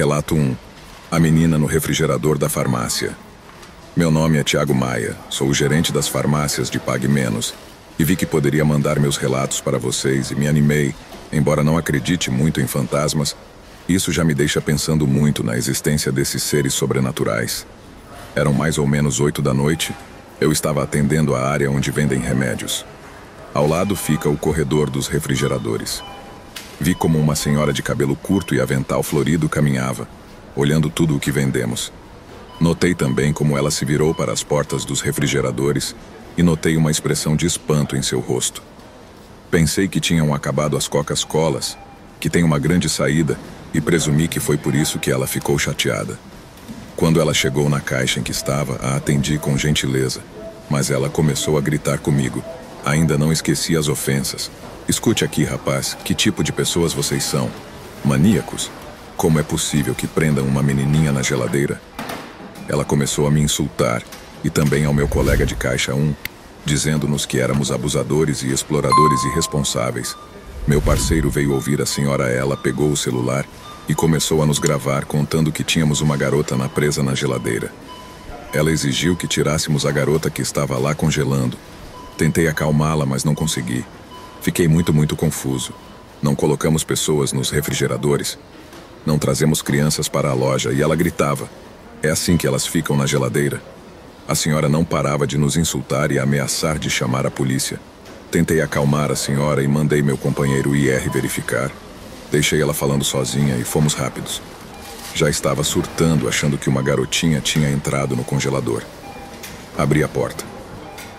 Relato 1. A menina no refrigerador da farmácia. Meu nome é Thiago Maia, sou o gerente das farmácias de Pague Menos e vi que poderia mandar meus relatos para vocês e me animei, embora não acredite muito em fantasmas, isso já me deixa pensando muito na existência desses seres sobrenaturais. Eram mais ou menos 8 da noite, eu estava atendendo a área onde vendem remédios. Ao lado fica o corredor dos refrigeradores. Vi como uma senhora de cabelo curto e avental florido caminhava, olhando tudo o que vendemos. Notei também como ela se virou para as portas dos refrigeradores e notei uma expressão de espanto em seu rosto. Pensei que tinham acabado as Coca-Colas, que tem uma grande saída, e presumi que foi por isso que ela ficou chateada. Quando ela chegou na caixa em que estava, a atendi com gentileza, mas ela começou a gritar comigo. Ainda não esqueci as ofensas. Escute aqui, rapaz, que tipo de pessoas vocês são? Maníacos? Como é possível que prendam uma menininha na geladeira? Ela começou a me insultar, e também ao meu colega de caixa 1, dizendo-nos que éramos abusadores e exploradores irresponsáveis. Meu parceiro veio ouvir a senhora, ela pegou o celular e começou a nos gravar contando que tínhamos uma garota presa na geladeira. Ela exigiu que tirássemos a garota que estava lá congelando. Tentei acalmá-la, mas não consegui. Fiquei muito confuso. Não colocamos pessoas nos refrigeradores. Não trazemos crianças para a loja e ela gritava. É assim que elas ficam na geladeira. A senhora não parava de nos insultar e ameaçar de chamar a polícia. Tentei acalmar a senhora e mandei meu companheiro IR verificar. Deixei ela falando sozinha e fomos rápidos. Já estava surtando, achando que uma garotinha tinha entrado no congelador. Abri a porta.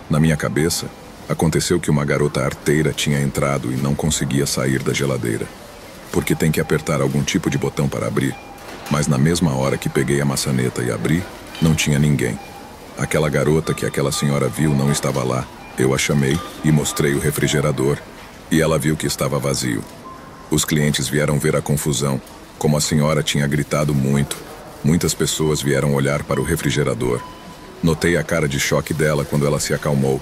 Na minha cabeça, aconteceu que uma garota arteira tinha entrado e não conseguia sair da geladeira, porque tem que apertar algum tipo de botão para abrir. Mas na mesma hora que peguei a maçaneta e abri, não tinha ninguém. Aquela garota que aquela senhora viu não estava lá. Eu a chamei e mostrei o refrigerador, e ela viu que estava vazio. Os clientes vieram ver a confusão, como a senhora tinha gritado muito. Muitas pessoas vieram olhar para o refrigerador. Notei a cara de choque dela quando ela se acalmou.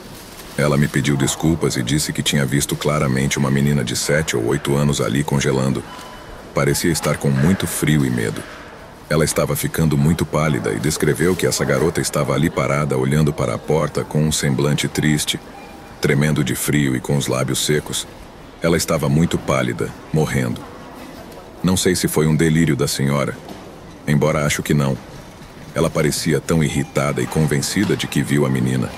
Ela me pediu desculpas e disse que tinha visto claramente uma menina de 7 ou 8 anos ali congelando. Parecia estar com muito frio e medo. Ela estava ficando muito pálida e descreveu que essa garota estava ali parada olhando para a porta com um semblante triste, tremendo de frio e com os lábios secos. Ela estava muito pálida, morrendo. Não sei se foi um delírio da senhora, embora acho que não. Ela parecia tão irritada e convencida de que viu a menina.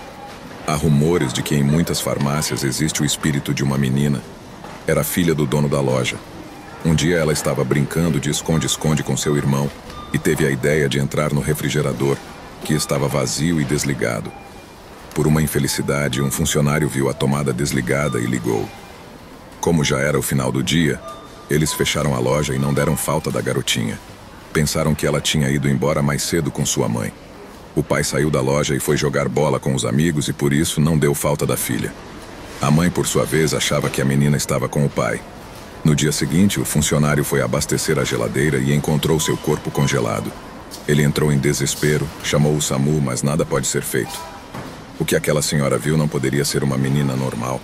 Há rumores de que em muitas farmácias existe o espírito de uma menina. Era filha do dono da loja. Um dia ela estava brincando de esconde-esconde com seu irmão e teve a ideia de entrar no refrigerador, que estava vazio e desligado. Por uma infelicidade, um funcionário viu a tomada desligada e ligou. Como já era o final do dia, eles fecharam a loja e não deram falta da garotinha. Pensaram que ela tinha ido embora mais cedo com sua mãe. O pai saiu da loja e foi jogar bola com os amigos e por isso não deu falta da filha. A mãe, por sua vez, achava que a menina estava com o pai. No dia seguinte, o funcionário foi abastecer a geladeira e encontrou seu corpo congelado. Ele entrou em desespero, chamou o SAMU, mas nada pode ser feito. O que aquela senhora viu não poderia ser uma menina normal.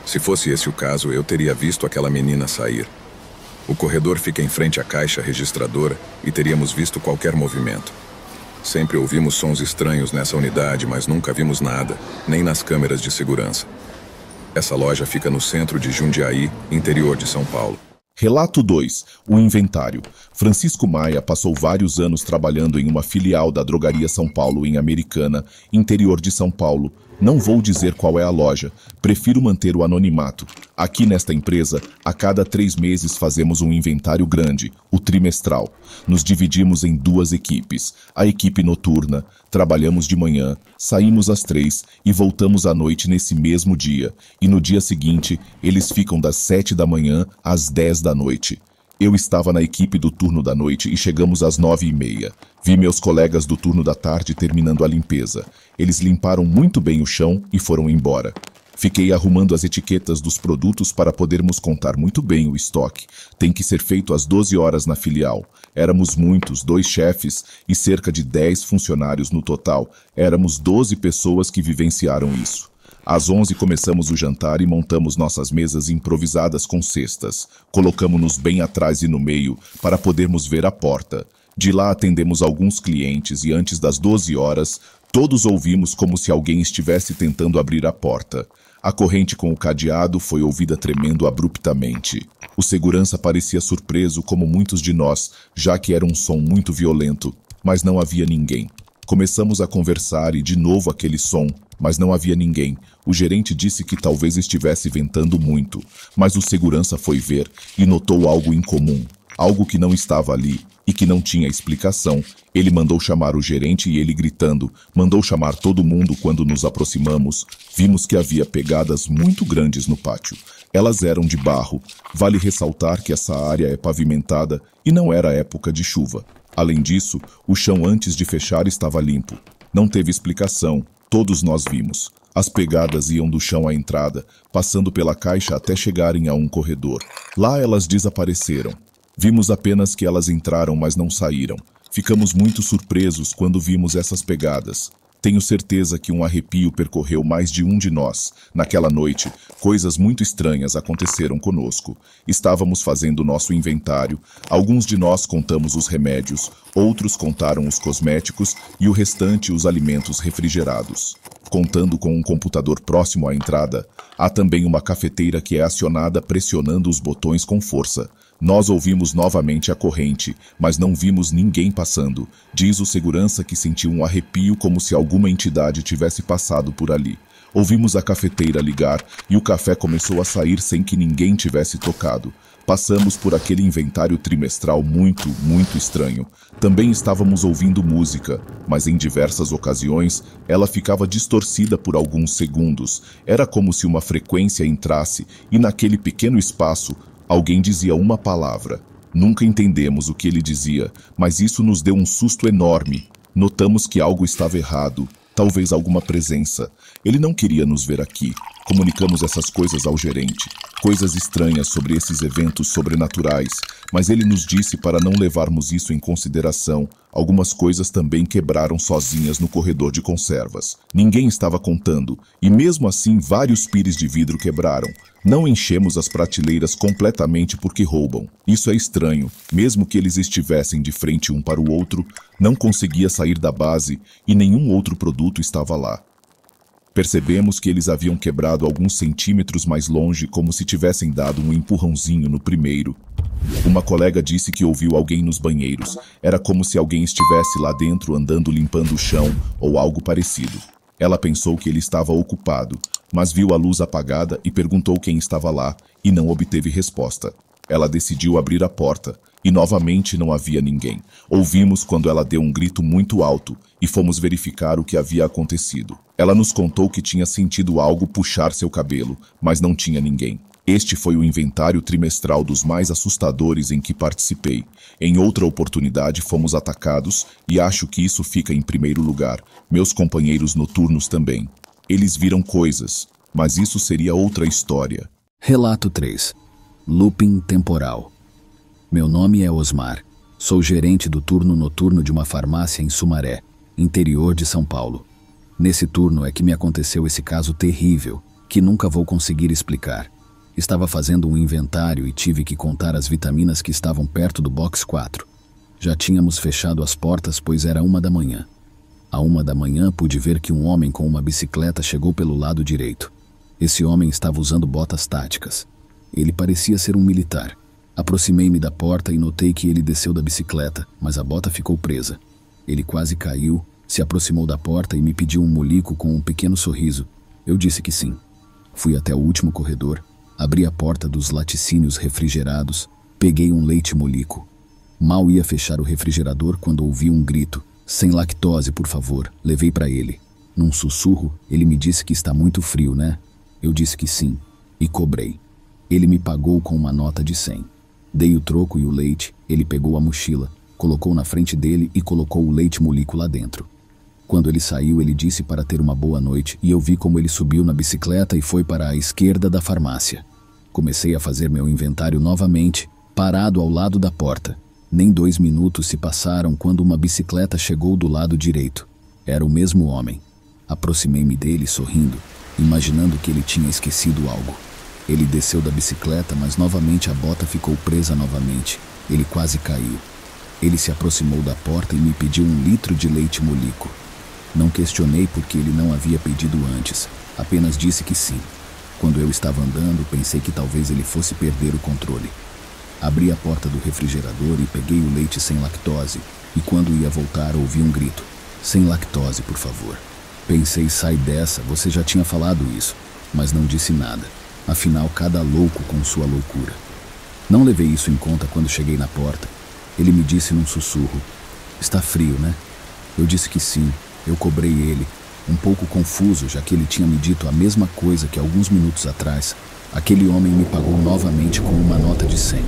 Se fosse esse o caso, eu teria visto aquela menina sair. O corredor fica em frente à caixa registradora e teríamos visto qualquer movimento. Sempre ouvimos sons estranhos nessa unidade, mas nunca vimos nada, nem nas câmeras de segurança. Essa loja fica no centro de Jundiaí, interior de São Paulo. Relato 2. O inventário. Francisco Maia passou vários anos trabalhando em uma filial da Drogaria São Paulo em Americana, interior de São Paulo. Não vou dizer qual é a loja, prefiro manter o anonimato. Aqui nesta empresa, a cada 3 meses fazemos um inventário grande, o trimestral. Nos dividimos em 2 equipes. A equipe noturna, trabalhamos de manhã, saímos às 3 e voltamos à noite nesse mesmo dia. E no dia seguinte, eles ficam das 7 da manhã às 10 da noite. Eu estava na equipe do turno da noite e chegamos às 9h30. Vi meus colegas do turno da tarde terminando a limpeza. Eles limparam muito bem o chão e foram embora. Fiquei arrumando as etiquetas dos produtos para podermos contar muito bem o estoque. Tem que ser feito às 12 horas na filial. Éramos muitos, 2 chefes e cerca de 10 funcionários no total. Éramos 12 pessoas que vivenciaram isso. Às 11 começamos o jantar e montamos nossas mesas improvisadas com cestas. Colocamos-nos bem atrás e no meio para podermos ver a porta. De lá atendemos alguns clientes e antes das 12 horas, todos ouvimos como se alguém estivesse tentando abrir a porta. A corrente com o cadeado foi ouvida tremendo abruptamente. O segurança parecia surpreso como muitos de nós, já que era um som muito violento, mas não havia ninguém. Começamos a conversar e de novo aquele som, mas não havia ninguém. O gerente disse que talvez estivesse ventando muito, mas o segurança foi ver e notou algo incomum, algo que não estava ali e que não tinha explicação. Ele mandou chamar o gerente e ele gritando, mandou chamar todo mundo. Quando nos aproximamos, vimos que havia pegadas muito grandes no pátio. Elas eram de barro. Vale ressaltar que essa área é pavimentada e não era época de chuva. Além disso, o chão antes de fechar estava limpo. Não teve explicação, todos nós vimos. As pegadas iam do chão à entrada, passando pela caixa até chegarem a um corredor. Lá elas desapareceram. Vimos apenas que elas entraram, mas não saíram. Ficamos muito surpresos quando vimos essas pegadas. Tenho certeza que um arrepio percorreu mais de um de nós. Naquela noite, coisas muito estranhas aconteceram conosco. Estávamos fazendo nosso inventário. Alguns de nós contamos os remédios, outros contaram os cosméticos e o restante os alimentos refrigerados. Contando com um computador próximo à entrada, há também uma cafeteira que é acionada pressionando os botões com força. Nós ouvimos novamente a corrente, mas não vimos ninguém passando. Diz o segurança que sentiu um arrepio como se alguma entidade tivesse passado por ali. Ouvimos a cafeteira ligar e o café começou a sair sem que ninguém tivesse tocado. Passamos por aquele inventário trimestral muito estranho. Também estávamos ouvindo música, mas em diversas ocasiões ela ficava distorcida por alguns segundos. Era como se uma frequência entrasse e naquele pequeno espaço alguém dizia uma palavra. Nunca entendemos o que ele dizia, mas isso nos deu um susto enorme. Notamos que algo estava errado, talvez alguma presença. Ele não queria nos ver aqui. Comunicamos essas coisas ao gerente, coisas estranhas sobre esses eventos sobrenaturais, mas ele nos disse para não levarmos isso em consideração. Algumas coisas também quebraram sozinhas no corredor de conservas. Ninguém estava contando, e mesmo assim vários pires de vidro quebraram. Não enchemos as prateleiras completamente porque roubam. Isso é estranho. Mesmo que eles estivessem de frente um para o outro, não conseguia sair da base e nenhum outro produto estava lá. Percebemos que eles haviam quebrado alguns centímetros mais longe, como se tivessem dado um empurrãozinho no primeiro. Uma colega disse que ouviu alguém nos banheiros. Era como se alguém estivesse lá dentro andando limpando o chão ou algo parecido. Ela pensou que ele estava ocupado, mas viu a luz apagada e perguntou quem estava lá e não obteve resposta. Ela decidiu abrir a porta e novamente não havia ninguém. Ouvimos quando ela deu um grito muito alto e fomos verificar o que havia acontecido. Ela nos contou que tinha sentido algo puxar seu cabelo, mas não tinha ninguém. Este foi o inventário trimestral dos mais assustadores em que participei. Em outra oportunidade fomos atacados e acho que isso fica em primeiro lugar. Meus companheiros noturnos também. Eles viram coisas, mas isso seria outra história. Relato 3. Looping temporal. Meu nome é Osmar. Sou gerente do turno noturno de uma farmácia em Sumaré, interior de São Paulo. Nesse turno é que me aconteceu esse caso terrível, que nunca vou conseguir explicar. Estava fazendo um inventário e tive que contar as vitaminas que estavam perto do box 4. Já tínhamos fechado as portas, pois era 1 da manhã. À 1 da manhã pude ver que um homem com uma bicicleta chegou pelo lado direito. Esse homem estava usando botas táticas. Ele parecia ser um militar. Aproximei-me da porta e notei que ele desceu da bicicleta, mas a bota ficou presa. Ele quase caiu, se aproximou da porta e me pediu um molico com um pequeno sorriso. Eu disse que sim. Fui até o último corredor, abri a porta dos laticínios refrigerados, peguei um leite molico. Mal ia fechar o refrigerador quando ouvi um grito. Sem lactose, por favor, levei para ele. Num sussurro, ele me disse que está muito frio, né? Eu disse que sim, e cobrei. Ele me pagou com uma nota de 100. Dei o troco e o leite, ele pegou a mochila, colocou na frente dele e colocou o leite molico lá dentro. Quando ele saiu, ele disse para ter uma boa noite e eu vi como ele subiu na bicicleta e foi para a esquerda da farmácia. Comecei a fazer meu inventário novamente, parado ao lado da porta. Nem 2 minutos se passaram quando uma bicicleta chegou do lado direito. Era o mesmo homem. Aproximei-me dele sorrindo. imaginando que ele tinha esquecido algo. Ele desceu da bicicleta, mas novamente a bota ficou presa novamente. Ele quase caiu. Ele se aproximou da porta e me pediu 1 litro de leite molico. Não questionei porque ele não havia pedido antes, apenas disse que sim. Quando eu estava andando, pensei que talvez ele fosse perder o controle. Abri a porta do refrigerador e peguei o leite sem lactose, e quando ia voltar ouvi um grito: "Sem lactose, por favor." Pensei, sai dessa, você já tinha falado isso, mas não disse nada. Afinal, cada louco com sua loucura. Não levei isso em conta quando cheguei na porta. Ele me disse num sussurro: "Está frio, né?" Eu disse que sim. Eu cobrei ele, um pouco confuso, já que ele tinha me dito a mesma coisa que alguns minutos atrás. Aquele homem me pagou novamente com uma nota de 100.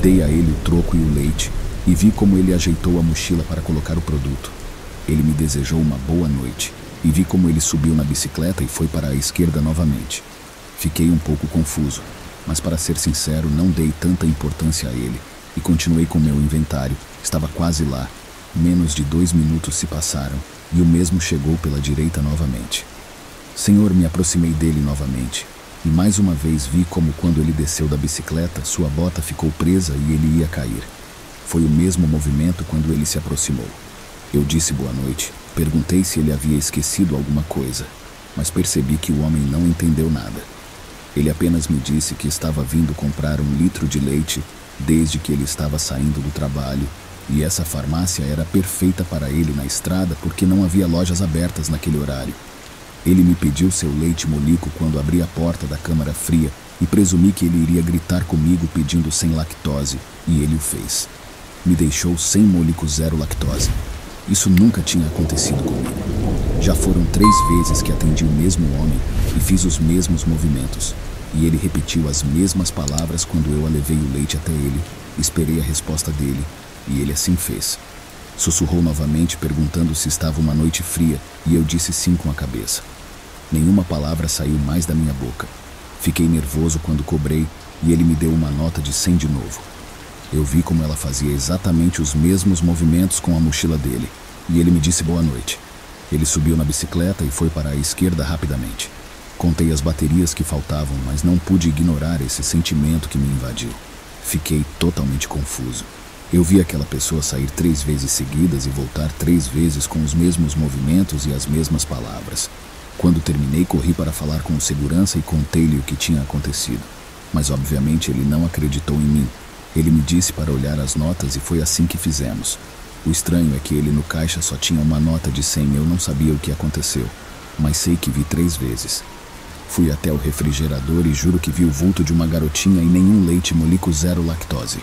Dei a ele o troco e o leite, e vi como ele ajeitou a mochila para colocar o produto. Ele me desejou uma boa noite, e vi como ele subiu na bicicleta e foi para a esquerda novamente. Fiquei um pouco confuso, mas para ser sincero, não dei tanta importância a ele, e continuei com meu inventário. Estava quase lá. Menos de 2 minutos se passaram, e o mesmo chegou pela direita novamente. Senhor, me aproximei dele novamente, e mais uma vez vi como quando ele desceu da bicicleta, sua bota ficou presa e ele ia cair. Foi o mesmo movimento quando ele se aproximou. Eu disse boa noite, perguntei se ele havia esquecido alguma coisa, mas percebi que o homem não entendeu nada. Ele apenas me disse que estava vindo comprar 1 litro de leite desde que ele estava saindo do trabalho, e essa farmácia era perfeita para ele na estrada porque não havia lojas abertas naquele horário. Ele me pediu seu leite molico quando abri a porta da câmara fria e presumi que ele iria gritar comigo pedindo sem lactose, e ele o fez. Me deixou sem molico 0 lactose. Isso nunca tinha acontecido comigo. Já foram 3 vezes que atendi o mesmo homem e fiz os mesmos movimentos, e ele repetiu as mesmas palavras quando eu levei o leite até ele. Esperei a resposta dele, e ele assim fez. Sussurrou novamente perguntando se estava uma noite fria, e eu disse sim com a cabeça. Nenhuma palavra saiu mais da minha boca. Fiquei nervoso quando cobrei, e ele me deu uma nota de 100 de novo. Eu vi como ela fazia exatamente os mesmos movimentos com a mochila dele, e ele me disse boa noite. Ele subiu na bicicleta e foi para a esquerda rapidamente. Contei as baterias que faltavam, mas não pude ignorar esse sentimento que me invadiu. Fiquei totalmente confuso. Eu vi aquela pessoa sair 3 vezes seguidas e voltar 3 vezes com os mesmos movimentos e as mesmas palavras. Quando terminei, corri para falar com o segurança e contei-lhe o que tinha acontecido. Mas obviamente ele não acreditou em mim. Ele me disse para olhar as notas e foi assim que fizemos. O estranho é que ele no caixa só tinha uma nota de 100. Eu não sabia o que aconteceu, mas sei que vi 3 vezes. Fui até o refrigerador e juro que vi o vulto de uma garotinha e nenhum leite molico 0 lactose.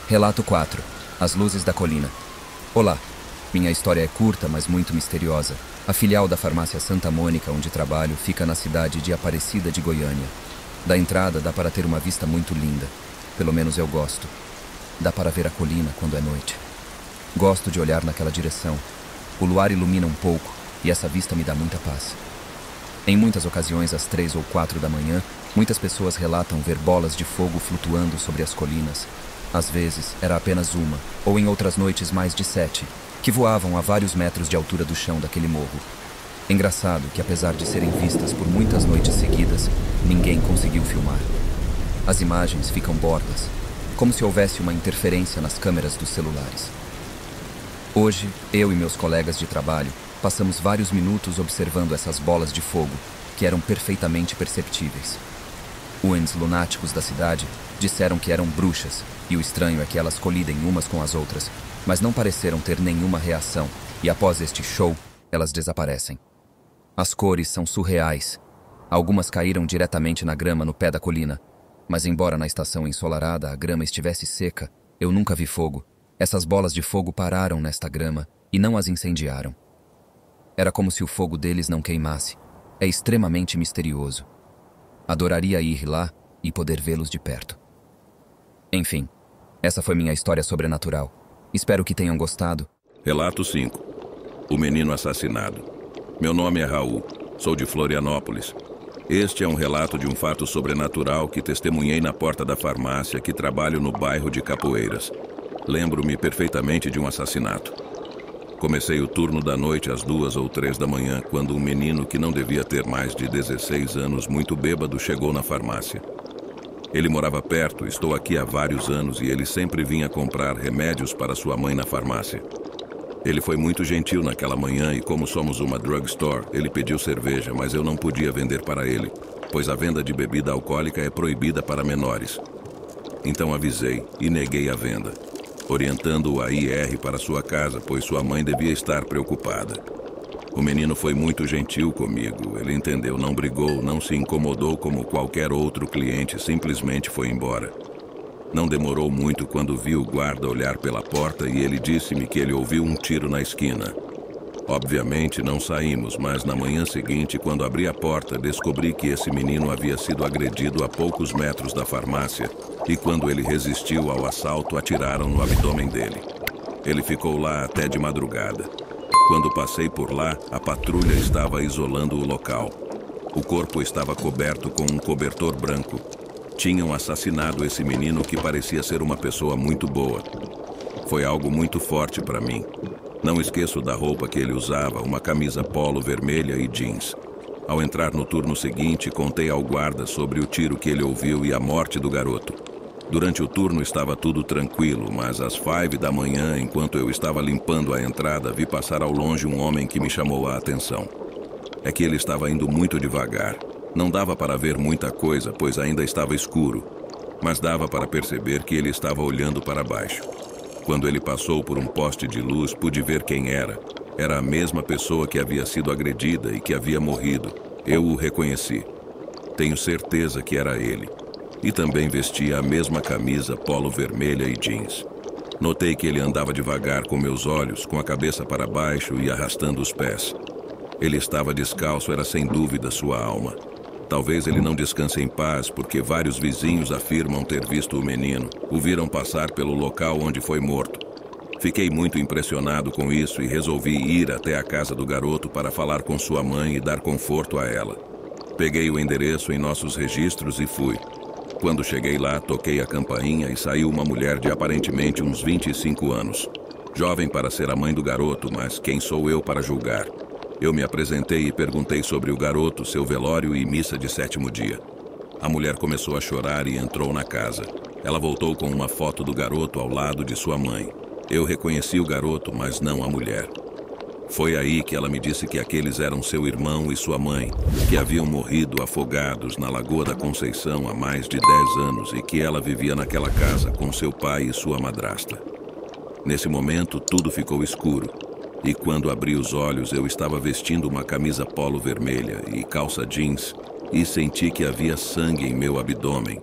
Relato 4. As luzes da colina. Olá. Minha história é curta, mas muito misteriosa. A filial da farmácia Santa Mônica, onde trabalho, fica na cidade de Aparecida de Goiânia. Da entrada dá para ter uma vista muito linda. Pelo menos eu gosto. Dá para ver a colina quando é noite. Gosto de olhar naquela direção. O luar ilumina um pouco e essa vista me dá muita paz. Em muitas ocasiões, às 3 ou 4 da manhã, muitas pessoas relatam ver bolas de fogo flutuando sobre as colinas. Às vezes, era apenas uma, ou em outras noites mais de 7, que voavam a vários metros de altura do chão daquele morro. Engraçado que, apesar de serem vistas por muitas noites seguidas, ninguém conseguiu filmar. As imagens ficam bordas, como se houvesse uma interferência nas câmeras dos celulares. Hoje, eu e meus colegas de trabalho passamos vários minutos observando essas bolas de fogo, que eram perfeitamente perceptíveis. Os lunáticos da cidade disseram que eram bruxas, e o estranho é que elas colidem umas com as outras, mas não pareceram ter nenhuma reação, e após este show, elas desaparecem. As cores são surreais. Algumas caíram diretamente na grama no pé da colina, mas embora na estação ensolarada a grama estivesse seca, eu nunca vi fogo. Essas bolas de fogo pararam nesta grama e não as incendiaram. Era como se o fogo deles não queimasse. É extremamente misterioso. Adoraria ir lá e poder vê-los de perto. Enfim, essa foi minha história sobrenatural. Espero que tenham gostado. Relato 5. O menino assassinado. Meu nome é Raul. Sou de Florianópolis. Este é um relato de um fato sobrenatural que testemunhei na porta da farmácia que trabalho no bairro de Capoeiras. Lembro-me perfeitamente de um assassinato. Comecei o turno da noite às 2 ou 3 da manhã, quando um menino que não devia ter mais de 16 anos, muito bêbado, chegou na farmácia. Ele morava perto, estou aqui há vários anos, e ele sempre vinha comprar remédios para sua mãe na farmácia. Ele foi muito gentil naquela manhã e, como somos uma drugstore, ele pediu cerveja, mas eu não podia vender para ele, pois a venda de bebida alcoólica é proibida para menores. Então avisei e neguei a venda, orientando-o a ir para sua casa, pois sua mãe devia estar preocupada. O menino foi muito gentil comigo, ele entendeu, não brigou, não se incomodou como qualquer outro cliente, simplesmente foi embora. Não demorou muito quando vi o guarda olhar pela porta e ele disse-me que ele ouviu um tiro na esquina. Obviamente não saímos, mas na manhã seguinte, quando abri a porta, descobri que esse menino havia sido agredido a poucos metros da farmácia e quando ele resistiu ao assalto, atiraram no abdômen dele. Ele ficou lá até de madrugada. Quando passei por lá, a patrulha estava isolando o local. O corpo estava coberto com um cobertor branco. Tinham assassinado esse menino que parecia ser uma pessoa muito boa. Foi algo muito forte para mim. Não esqueço da roupa que ele usava, uma camisa polo vermelha e jeans. Ao entrar no turno seguinte, contei ao guarda sobre o tiro que ele ouviu e a morte do garoto. Durante o turno estava tudo tranquilo, mas às 5 da manhã, enquanto eu estava limpando a entrada, vi passar ao longe um homem que me chamou a atenção. É que ele estava indo muito devagar. Não dava para ver muita coisa, pois ainda estava escuro, mas dava para perceber que ele estava olhando para baixo. Quando ele passou por um poste de luz, pude ver quem era. Era a mesma pessoa que havia sido agredida e que havia morrido. Eu o reconheci. Tenho certeza que era ele. E também vestia a mesma camisa polo vermelha e jeans. Notei que ele andava devagar com meus olhos, com a cabeça para baixo e arrastando os pés. Ele estava descalço, era sem dúvida sua alma. Talvez ele não descanse em paz, porque vários vizinhos afirmam ter visto o menino. O viram passar pelo local onde foi morto. Fiquei muito impressionado com isso e resolvi ir até a casa do garoto para falar com sua mãe e dar conforto a ela. Peguei o endereço em nossos registros e fui. Quando cheguei lá, toquei a campainha e saiu uma mulher de aparentemente uns 25 anos. Jovem para ser a mãe do garoto, mas quem sou eu para julgar? Eu me apresentei e perguntei sobre o garoto, seu velório e missa de 7º dia. A mulher começou a chorar e entrou na casa. Ela voltou com uma foto do garoto ao lado de sua mãe. Eu reconheci o garoto, mas não a mulher. Foi aí que ela me disse que aqueles eram seu irmão e sua mãe, que haviam morrido afogados na Lagoa da Conceição há mais de 10 anos e que ela vivia naquela casa com seu pai e sua madrasta. Nesse momento, tudo ficou escuro. E quando abri os olhos, eu estava vestindo uma camisa polo vermelha e calça jeans e senti que havia sangue em meu abdômen.